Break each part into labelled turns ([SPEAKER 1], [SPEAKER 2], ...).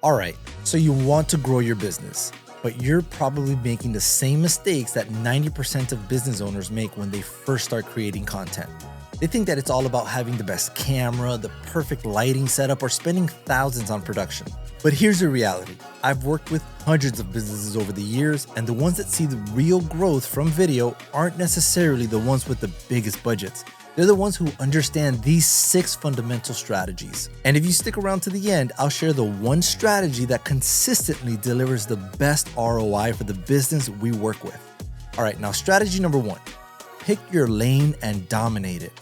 [SPEAKER 1] All right, so you want to grow your business, but you're probably making the same mistakes that 90% of business owners make when they first start creating content. They think that it's all about having the best camera, the perfect lighting setup, or spending thousands on production. But here's the reality. I've worked with hundreds of businesses over the years, and the ones that see the real growth from video aren't necessarily the ones with the biggest budgets. They're the ones who understand these 6 fundamental strategies. And if you stick around to the end, I'll share the one strategy that consistently delivers the best ROI for the business we work with. All right, now strategy number 1, pick your lane and dominate it.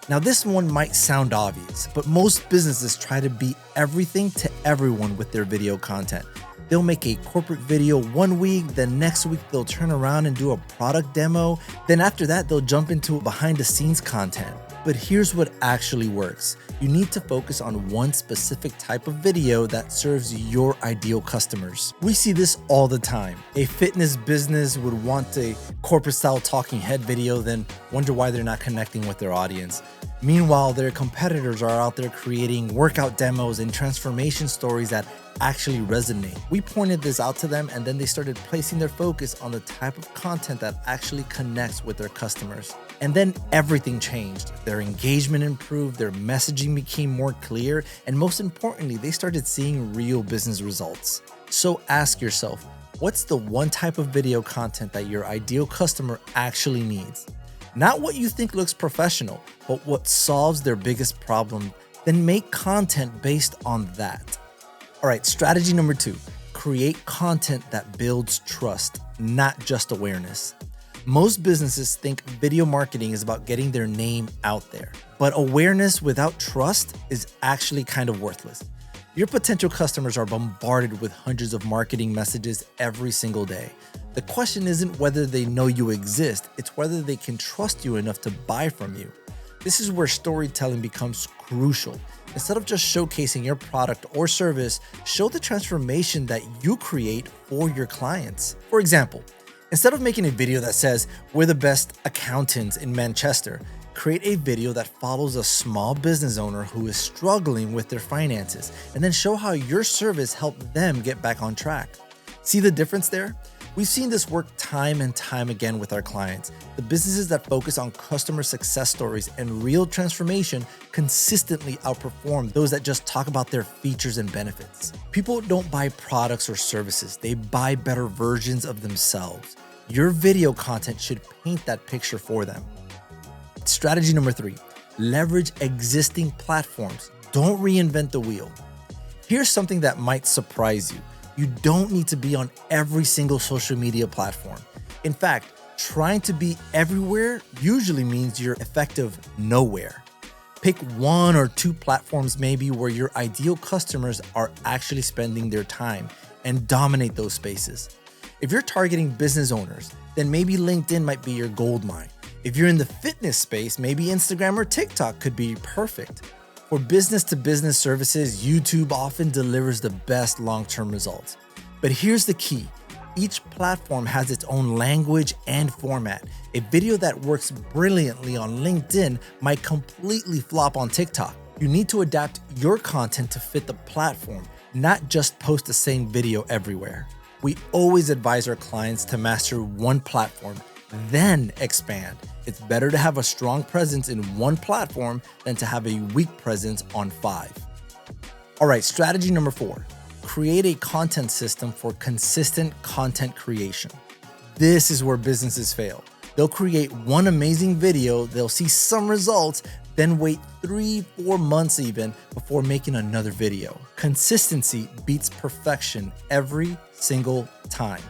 [SPEAKER 1] Now this one might sound obvious, but most businesses try to be everything to everyone with their video content. They'll make a corporate video one week, then next week they'll turn around and do a product demo. Then after that, they'll jump into behind the scenes content. But here's what actually works. You need to focus on one specific type of video that serves your ideal customers. We see this all the time. A fitness business would want a corporate style talking head video, then wonder why they're not connecting with their audience. Meanwhile, their competitors are out there creating workout demos and transformation stories that actually resonate. We pointed this out to them, and then they started placing their focus on the type of content that actually connects with their customers. And then everything changed. Their engagement improved, their messaging became more clear, and most importantly, they started seeing real business results. So ask yourself, what's the one type of video content that your ideal customer actually needs? Not what you think looks professional, but what solves their biggest problem. Then make content based on that. All right, strategy number 2, create content that builds trust, not just awareness. Most businesses think video marketing is about getting their name out there, but awareness without trust is actually kind of worthless. Your potential customers are bombarded with hundreds of marketing messages every single day. The question isn't whether they know you exist, it's whether they can trust you enough to buy from you. This is where storytelling becomes crucial. Instead of just showcasing your product or service, show the transformation that you create for your clients. For example, instead of making a video that says, "We're the best accountants in Manchester," create a video that follows a small business owner who is struggling with their finances, and then show how your service helped them get back on track. See the difference there? We've seen this work time and time again with our clients. The businesses that focus on customer success stories and real transformation consistently outperform those that just talk about their features and benefits. People don't buy products or services, they buy better versions of themselves. Your video content should paint that picture for them. Strategy number 3, leverage existing platforms. Don't reinvent the wheel. Here's something that might surprise you. You don't need to be on every single social media platform. In fact, trying to be everywhere usually means you're effective nowhere. Pick 1 or 2 platforms maybe where your ideal customers are actually spending their time and dominate those spaces. If you're targeting business owners, then maybe LinkedIn might be your gold mine. If you're in the fitness space, maybe Instagram or TikTok could be perfect. For business-to-business services, YouTube often delivers the best long-term results. But here's the key. Each platform has its own language and format. A video that works brilliantly on LinkedIn might completely flop on TikTok. You need to adapt your content to fit the platform, not just post the same video everywhere. We always advise our clients to master one platform, then expand. It's better to have a strong presence in one platform than to have a weak presence on 5. All right, strategy number 4, create a content system for consistent content creation. This is where businesses fail. They'll create one amazing video, they'll see some results, then wait 3-4 months even before making another video. Consistency beats perfection every single time.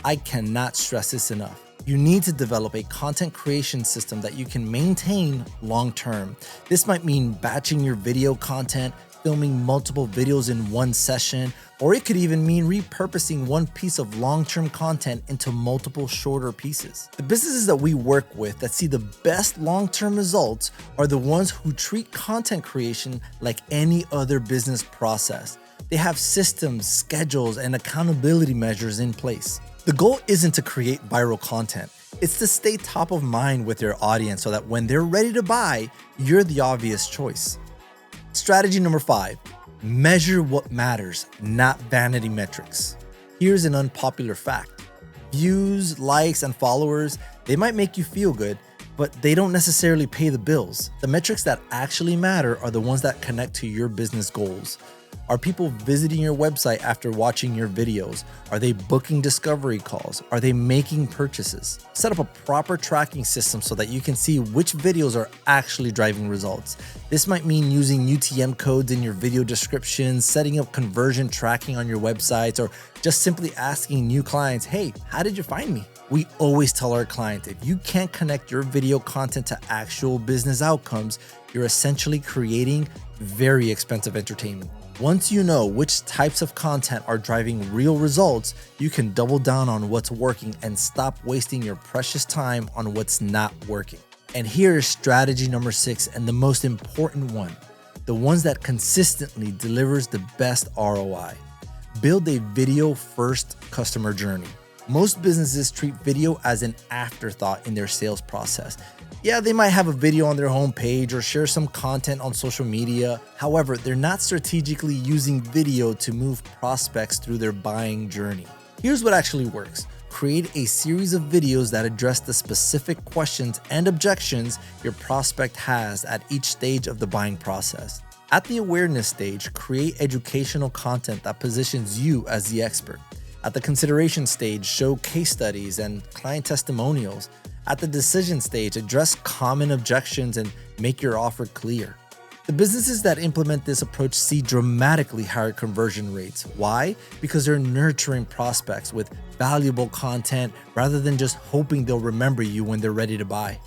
[SPEAKER 1] I cannot stress this enough. You need to develop a content creation system that you can maintain long-term. This might mean batching your video content, filming multiple videos in one session, or it could even mean repurposing one piece of long-term content into multiple shorter pieces. The businesses that we work with that see the best long-term results are the ones who treat content creation like any other business process. They have systems, schedules, and accountability measures in place. The goal isn't to create viral content. It's to stay top of mind with your audience so that when they're ready to buy, you're the obvious choice. Strategy number 5, Measure what matters, not vanity metrics. Here's an unpopular fact. Views, likes, and followers, they might make you feel good, but they don't necessarily pay the bills. The metrics that actually matter are the ones that connect to your business goals. Are people visiting your website after watching your videos? Are they booking discovery calls? Are they making purchases? Set up a proper tracking system so that you can see which videos are actually driving results. This might mean using UTM codes in your video descriptions, setting up conversion tracking on your websites, or just simply asking new clients, hey, how did you find me? We always tell our clients, if you can't connect your video content to actual business outcomes, you're essentially creating very expensive entertainment. Once you know which types of content are driving real results, you can double down on what's working and stop wasting your precious time on what's not working. And here is strategy number 6, and the most important one, the ones that consistently delivers the best ROI. Build a video-first customer journey. Most businesses treat video as an afterthought in their sales process. Yeah, they might have a video on their homepage or share some content on social media. However, they're not strategically using video to move prospects through their buying journey. Here's what actually works. Create a series of videos that address the specific questions and objections your prospect has at each stage of the buying process. At the awareness stage, create educational content that positions you as the expert. At the consideration stage, show case studies and client testimonials. At the decision stage, address common objections and make your offer clear. The businesses that implement this approach see dramatically higher conversion rates. Why? Because they're nurturing prospects with valuable content rather than just hoping they'll remember you when they're ready to buy.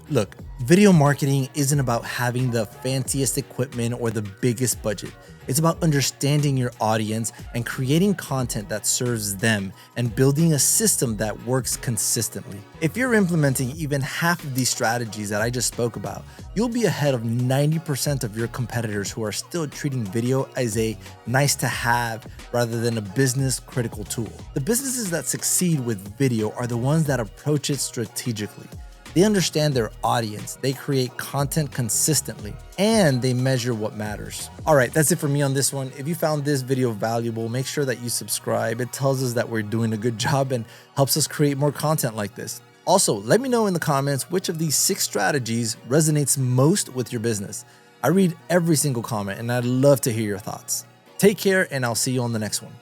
[SPEAKER 1] Look, video marketing isn't about having the fanciest equipment or the biggest budget. It's about understanding your audience and creating content that serves them and building a system that works consistently. If you're implementing even half of these strategies that I just spoke about, you'll be ahead of 90% of your competitors who are still treating video as a nice to have rather than a business critical tool. The businesses that succeed with video are the ones that approach it strategically. They understand their audience, they create content consistently, and they measure what matters. All right, that's it for me on this one. If you found this video valuable, make sure that you subscribe. It tells us that we're doing a good job and helps us create more content like this. Also, let me know in the comments which of these 6 strategies resonates most with your business. I read every single comment and I'd love to hear your thoughts. Take care, and I'll see you on the next one.